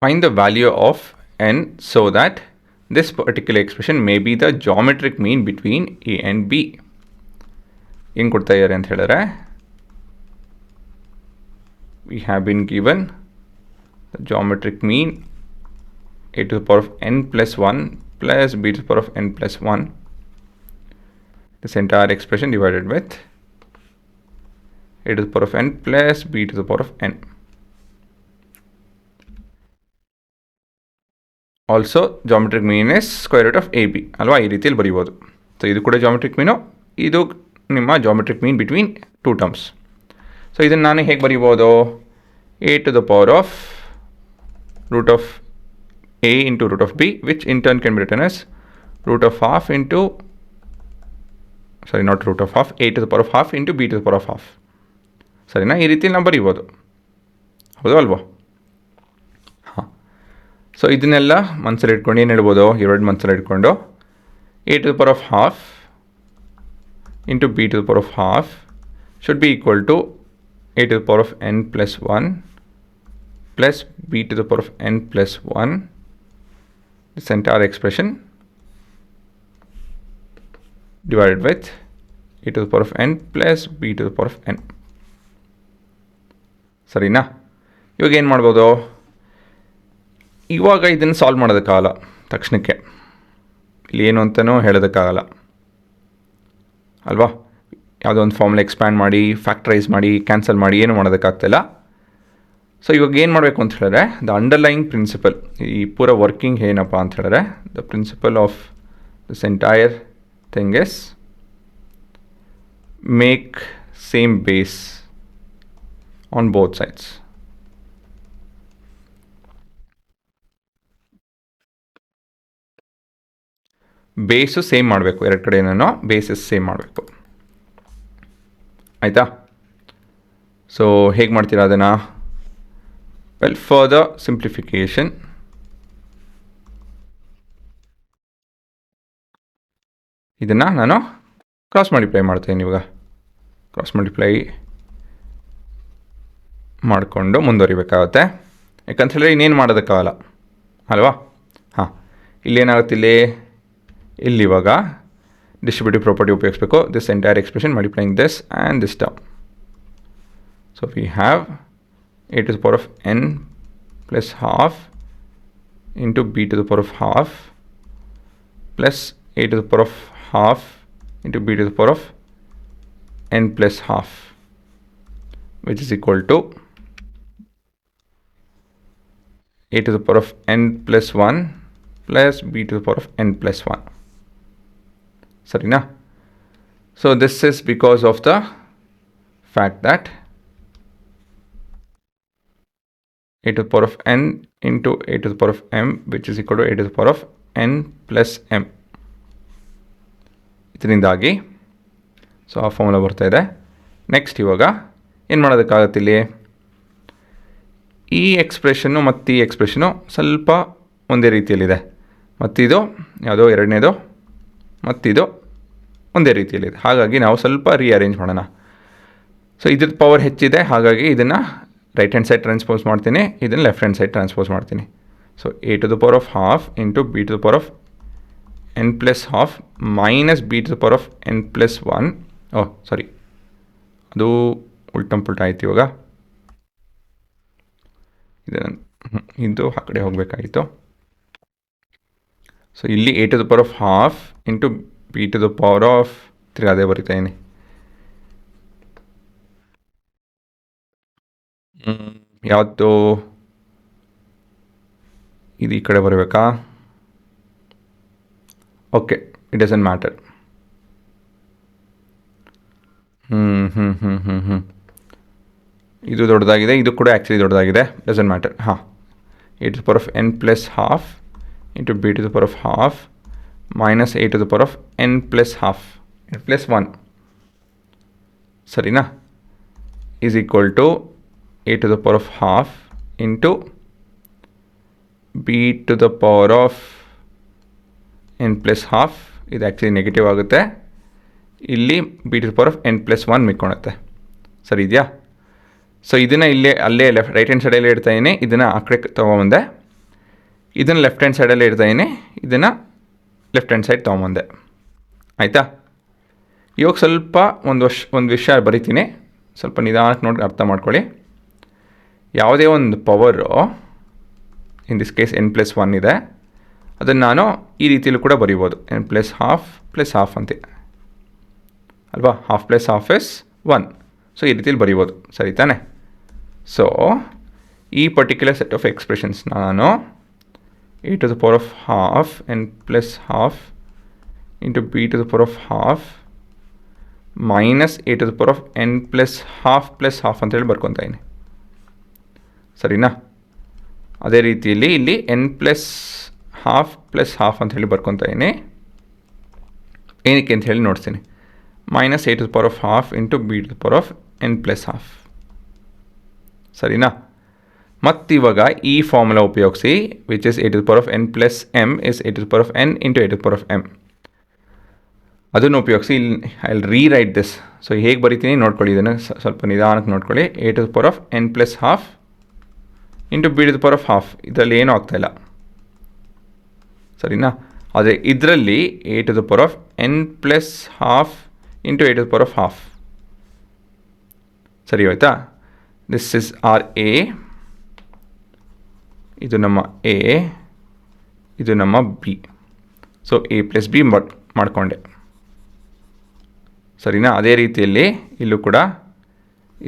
Find the value of n so that this particular expression may be the geometric mean between a and b. ಏನು ಕೊಡ್ತಾ ಇದ್ದಾರೆ ಅಂತ ಹೇಳಿದ್ರೆ, we have been given the geometric mean a to the power of n plus 1 plus b to the power of n plus 1. This entire expression divided with a to the power of n plus b to the power of n. Also geometric mean is square root of ab ಅಲ್ವಾ, ಈ ರೀತಿಯಲ್ಲಿ ಬರೀಬೋದು. So ಇದು ಕೂಡ geometric ಮೀನು, ಇದು ನಿಮ್ಮ geometric ಮೀನ್ between two terms. So ಇದನ್ನು ನಾನು ಹೇಗೆ ಬರೀಬೋದು, a to the power of root of a into root of b, which in turn can be written as root of half into, sorry not root of half, a to the power of half into b to the power of half. ಸರಿನಾ, ಈ ರೀತಿಯಲ್ಲಿ ನಾವು ಬರೀಬೋದು, ಹೌದು ಅಲ್ವಾ? ಹಾಂ, so ಇದನ್ನೆಲ್ಲ ಮನಸ್ಸಲ್ಲಿ ಇಟ್ಕೊಂಡು ಏನು ಹೇಳ್ಬೋದು, ಎರಡು ಮನಸ್ಸಲ್ಲಿ ಇಟ್ಕೊಂಡು a to the power of half into b to the power of half should be equal to a to the power of n plus 1 plus b to the power of n plus 1. This entire expression divided with a to the power of n plus b to the power of n. ಸರಿನಾ? ಇವಾಗ ಏನು ಮಾಡ್ಬೋದು, ಇವಾಗ ಇದನ್ನು solve ಮಾಡೋದಕ್ಕಾಗಲ್ಲ ತಕ್ಷಣಕ್ಕೆ, ಇಲ್ಲಿ ಏನು ಅಂತಲೂ ಹೇಳೋದಕ್ಕಾಗಲ್ಲ ಅಲ್ವಾ. ಯಾವುದೋ ಒಂದು ಫಾರ್ಮುಲಾ ಎಕ್ಸ್ಪ್ಯಾಂಡ್ ಮಾಡಿ, ಫ್ಯಾಕ್ಟ್ರೈಸ್ ಮಾಡಿ, ಕ್ಯಾನ್ಸಲ್ ಮಾಡಿ ಏನು ಮಾಡೋದಕ್ಕಾಗ್ತಿಲ್ಲ. ಸೊ ಇವಾಗ ಏನು ಮಾಡಬೇಕು ಅಂತ ಹೇಳಿದ್ರೆ, ದ ಅಂಡರ್ಲೈಯಿಂಗ್ ಪ್ರಿನ್ಸಿಪಲ್, ಈ ಪೂರ ವರ್ಕಿಂಗ್ ಏನಪ್ಪ ಅಂತ ಹೇಳಿದ್ರೆ, the principle of this entire thing is make same base on both sides. Base same ಮಾಡಬೇಕು, ಎರಡು ಕಡೆನೂ ಬೇಸಸ್ ಸೇಮ್ ಮಾಡಬೇಕು, ಆಯಿತಾ? ಸೊ ಹೇಗೆ ಮಾಡ್ತೀರಾ ಅದನ್ನು? ವೆಲ್, ಫಾರ್ ದ ಸಿಂಪ್ಲಿಫಿಕೇಷನ್ ಇದನ್ನು ನಾನು ಕ್ರಾಸ್ ಮಲ್ಟಿಪ್ಲೈ ಮಾಡ್ತೀನಿ. ಇವಾಗ ಕ್ರಾಸ್ ಮಲ್ಟಿಪ್ಲೈ ಮಾಡಿಕೊಂಡು ಮುಂದುವರಿಬೇಕಾಗುತ್ತೆ, ಯಾಕಂತ ಹೇಳಿದ್ರೆ ಇನ್ನೇನು ಮಾಡೋದಕ್ಕಾಗಲ್ಲ ಅಲ್ವಾ. ಹಾಂ, ಇಲ್ಲೇನಾಗುತ್ತೆ, ಇಲ್ಲಿ ಇವಾಗ ಡಿಸ್ಟ್ರಿಬ್ಯೂಟಿವ್ ಪ್ರಾಪರ್ಟಿ ಉಪಯೋಗಿಸಬೇಕು. This entire expression multiplying this and this term. So we have a to the power of n plus half into b to the power of half plus a to the power of half into b to the power of n plus half, which is equal to a to the power of n plus 1 plus b to the power of n plus 1. Sarina? So this is because of the fact that a to the power of n into a to the power of m, which is equal to a to the power of n plus m. ಇದರಿಂದಾಗಿ so ಆ formula ಬರ್ತಾ ಇದೆ. Next ಇವಾಗ ಏನು ಮಾಡೋದಕ್ಕಾಗತ್ತೆ, ಇಲ್ಲಿ ಈ expression ಮತ್ತು ಈ ಎಕ್ಸ್ಪ್ರೆಷನು ಸ್ವಲ್ಪ ಒಂದೇ ರೀತಿಯಲ್ಲಿದೆ, ಮತ್ತಿದು ಯಾವುದೋ ಎರಡನೇದು ಮತ್ತಿದು ಒಂದೇ ರೀತಿಯಲ್ಲಿದೆ. ಹಾಗಾಗಿ ನಾವು ಸ್ವಲ್ಪ ರೀಅರೇಂಜ್ ಮಾಡೋಣ. ಸೊ ಇದ್ರದ್ದು ಪವರ್ ಹೆಚ್ಚಿದೆ, ಹಾಗಾಗಿ ಇದನ್ನು ರೈಟ್ ಹ್ಯಾಂಡ್ ಸೈಡ್ ಟ್ರಾನ್ಸ್ಪೋಸ್ ಮಾಡ್ತೀನಿ, ಇದನ್ನು ಲೆಫ್ಟ್ ಹ್ಯಾಂಡ್ ಸೈಡ್ ಟ್ರಾನ್ಸ್ಪೋಸ್ ಮಾಡ್ತೀನಿ. So a to the power of half into b to the power of n plus half minus b to the power of n plus 1. ಓಹ್ ಸಾರಿ, ಅದು ಉಲ್ಟಂಪುಲ್ಟ ಆಯ್ತು. ಇವಾಗ ಇದು ಆ ಕಡೆ ಹೋಗಬೇಕಾಗಿತ್ತು. ಸೊ ಇಲ್ಲಿ a to the power of half into b to the power of 3 ಅದೇ ಬರಿತಾಯಿನಿ. ಯಾವುದು ಇದು ಈ ಕಡೆ ಬರಬೇಕಾ? Okay, it doesn't matter. ಇದು ದೊಡ್ಡದಾಗಿದೆ, ಇದು ಕೂಡ ಆ್ಯಕ್ಚುಲಿ ದೊಡ್ಡದಾಗಿದೆ, ಡಸಂಟ್ ಮ್ಯಾಟರ್. ಹಾಂ, a to the power of n plus half into b to the power of half minus a to the power of n plus half n plus 1 ಸರಿನಾ, is equal to a to the power of half into b to the power of n plus half. ಇದು actually negative ಆಗುತ್ತೆ, ಇಲ್ಲಿ b to the power of n plus 1 ಮಿಕ್ಕೊಳುತ್ತೆ. ಸರಿ ಇದೆಯಾ? So ಇದನ್ನು ಅಲ್ಲೇ right hand ಸೈಡಲ್ಲೇ ಇಡ್ತಾಯಿದ್ದೀನಿ, ಇದನ್ನು ಆ ಕಡೆ ತೊಗೊಂಬಂದೆ. ಇದನ್ನು ಲೆಫ್ಟ್ ಹ್ಯಾಂಡ್ ಸೈಡಲ್ಲೇ ಇಡ್ತಾಯಿನಿ, ಇದನ್ನು ಲೆಫ್ಟ್ ಹ್ಯಾಂಡ್ ಸೈಡ್ ತೊಗೊಂಬಂದೆ. ಆಯಿತಾ? ಇವಾಗ ಸ್ವಲ್ಪ ಒಂದು ವಿಷಯ ಬರಿತೀನಿ, ಸ್ವಲ್ಪ ನಿಧಾನಕ್ಕೆ ನೋಡಿ ಅರ್ಥ ಮಾಡ್ಕೊಳ್ಳಿ. ಯಾವುದೇ ಒಂದು power in this case n+1 ಇದೆ, ಅದನ್ನು ನಾನು ಈ ರೀತಿಯಲ್ಲೂ ಕೂಡ ಬರಿಬೋದು, n+12 ಅಂತ ಅಲ್ವಾ. Half plus half is 1. So ಈ ರೀತಿಯಲ್ಲಿ ಬರಿಬೋದು, ಸರಿ ತಾನೆ? ಸೊ ಈ ಪರ್ಟಿಕ್ಯುಲರ್ ಸೆಟ್ ಆಫ್ ಎಕ್ಸ್ಪ್ರೆಷನ್ಸ್ ನಾನು a⁻½ n+½ into b⁻½ minus a⁻n+½ ಅಂತೇಳಿ ಬರ್ಕೊತಾಯಿನಿ, ಸರಿನಾ? ಅದೇ ರೀತಿಯಲ್ಲಿ ಇಲ್ಲಿ n+½ ಅಂಥೇಳಿ ಬರ್ಕೊತಾಯಿನಿ. ಏನಕ್ಕೆ ಅಂತ ಹೇಳಿ ನೋಡ್ತೀನಿ. ಮೈನಸ್ a⁻½ into b⁻n+½ ಸರಿನಾ? ಮತ್ತಿವಾಗ ಈ ಫಾರ್ಮುಲಾ ಉಪಯೋಗಿಸಿ, which is a⁻n+m is a⁻n into a⁻m. ಅದನ್ನು ಉಪಯೋಗಿಸಿ ಇಲ್ಲಿ I will rewrite this. So ಹೇಗೆ ಬರಿತೀನಿ ನೋಡ್ಕೊಳ್ಳಿ, ಇದನ್ನು ಸ್ವಲ್ಪ ನಿಧಾನಕ್ಕೆ ನೋಡ್ಕೊಳ್ಳಿ. a⁻n+½ into b⁻½ ಇದರಲ್ಲಿ ಏನೂ ಆಗ್ತಾಯಿಲ್ಲ, ಸರಿನಾ? ಆದರೆ ಇದರಲ್ಲಿ a⁻n+½ into a⁻½ ಸರಿ ಹೋಯ್ತಾ? ದಿಸ್ ಇಸ್ ಆರ್ ಎ, ಇದು ನಮ್ಮ ಎ, ಇದು ನಮ್ಮ ಬಿ. ಸೊ a+b ಮಾಡಿಕೊಂಡೆ, ಸರಿನಾ? ಅದೇ ರೀತಿಯಲ್ಲಿ ಇಲ್ಲೂ ಕೂಡ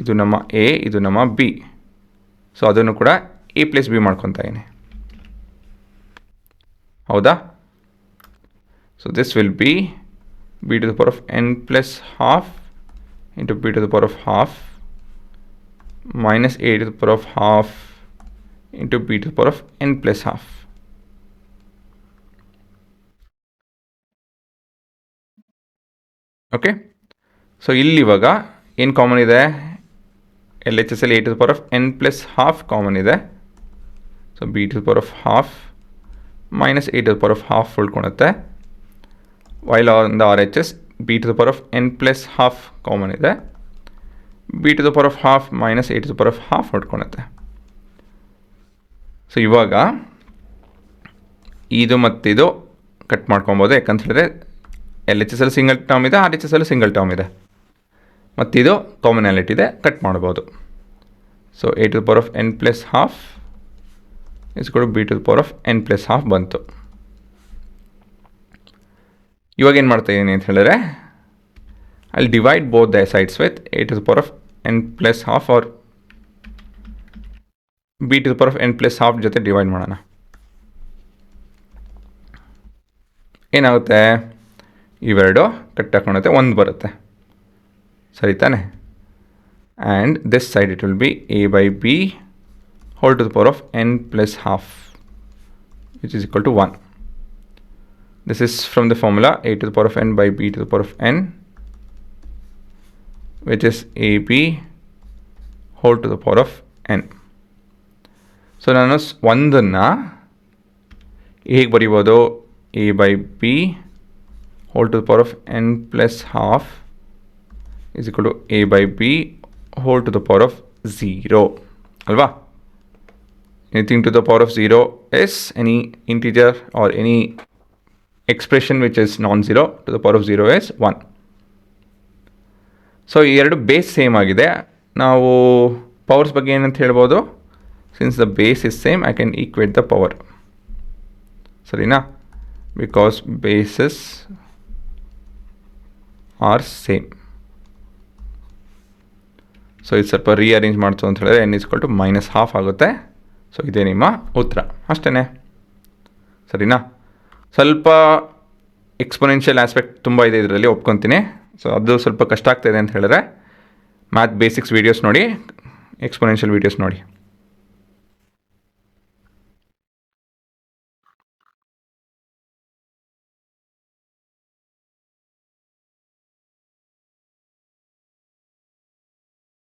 ಇದು ನಮ್ಮ ಎ, ಇದು ನಮ್ಮ ಬಿ. ಸೊ ಅದನ್ನು ಕೂಡ a+b ಮಾಡ್ಕೊತಾಯಿನಿ, ಹೌದಾ? So this will be b⁻n+½ into b⁻½ minus a⁻½ into b⁻n+½ okay. So ಇಲ್ಲಿ ಇವಾಗ ಏನು ಕಾಮನ್ ಇದೆ? LHS ಅಲ್ಲಿ a⁻n+½ ಕಾಮನ್ ಇದೆ. ಸೊ b⁻½ ಮೈನಸ್ a⁻½ ಉಳ್ಕೊಳುತ್ತೆ. While on the RHS b⁻n+½ common ಇದೆ, b⁻½ ಮೈನಸ್ a⁻½ ಉಳ್ಕೊಳುತ್ತೆ. ಸೊ ಇವಾಗ ಇದು ಮತ್ತಿದು ಕಟ್ ಮಾಡ್ಕೊಬೋದು, ಯಾಕಂತ ಹೇಳಿದ್ರೆ LHS ಅಲ್ಲಿ ಸಿಂಗಲ್ ಟರ್ಮ್ ಇದೆ, RHS ಅಲ್ಲಿ ಸಿಂಗಲ್ ಟರ್ಮ್ ಇದೆ, ಮತ್ತಿದು ಕಾಮನಾಲಿಟಿ ಇದೆ, ಕಟ್ ಮಾಡ್ಬೋದು. ಸೊ a⁻n+½ ಇಸ್ ಕೂಡ b⁻n+½ ಬಂತು. ಇವಾಗ ಏನು ಮಾಡ್ತಾಯಿದ್ದೀನಿ ಅಂತ ಹೇಳಿದ್ರೆ, ಅಲ್ಲಿ divide both the sides with a⁻n+½ or b⁻n+½ ಜೊತೆ ಡಿವೈಡ್ ಮಾಡೋಣ. ಏನಾಗುತ್ತೆ? ಇವೆರಡು ಕಟ್ ಹಾಕೊಳುತ್ತೆ, 1 ಬರುತ್ತೆ, ಸರಿ ತಾನೆ? And this side it will be a/b n+½ which is equal to 1. This is from the formula a⁻n/b⁻n which is ab n. So ನಾನು ಒಂದನ್ನು ಹೇಗೆ ಬರಿಬೋದು? a/b n+½ is equal to a/b 0 ಅಲ್ವಾ? Anything to the power of 0 is any integer or any expression which is non-zero to the power of 0 is 1. So ಈ ಎರಡು base same ಆಗಿದೆ. ನಾವು powers ಬಗ್ಗೆ ಏನಂತ ಹೇಳ್ಬೋದು? Since the base is same, I can equate the power, ಸರಿನಾ? Because bases are same. So ಇದು ಸ್ವಲ್ಪ ರೀಅರೇಂಜ್ ಮಾಡ್ತು ಅಂತ ಹೇಳಿದ್ರೆ n = -½ ಆಗುತ್ತೆ. ಸೊ ಇದೇ ನಿಮ್ಮ ಉತ್ತರ, ಅಷ್ಟೇ, ಸರಿನಾ? ಸ್ವಲ್ಪ ಎಕ್ಸ್ಪೊನೆನ್ಷಿಯಲ್ ಆಸ್ಪೆಕ್ಟ್ ತುಂಬ ಇದೆ ಇದರಲ್ಲಿ, ಒಪ್ಕೊತೀನಿ. ಸೊ ಅದು ಸ್ವಲ್ಪ ಕಷ್ಟ ಆಗ್ತಾಯಿದೆ ಅಂತ ಹೇಳಿದ್ರೆ ಮ್ಯಾಥ್ ಬೇಸಿಕ್ಸ್ ವೀಡಿಯೋಸ್ ನೋಡಿ, ಎಕ್ಸ್ಪೊನೆನ್ಷಿಯಲ್ ವೀಡಿಯೋಸ್ ನೋಡಿ.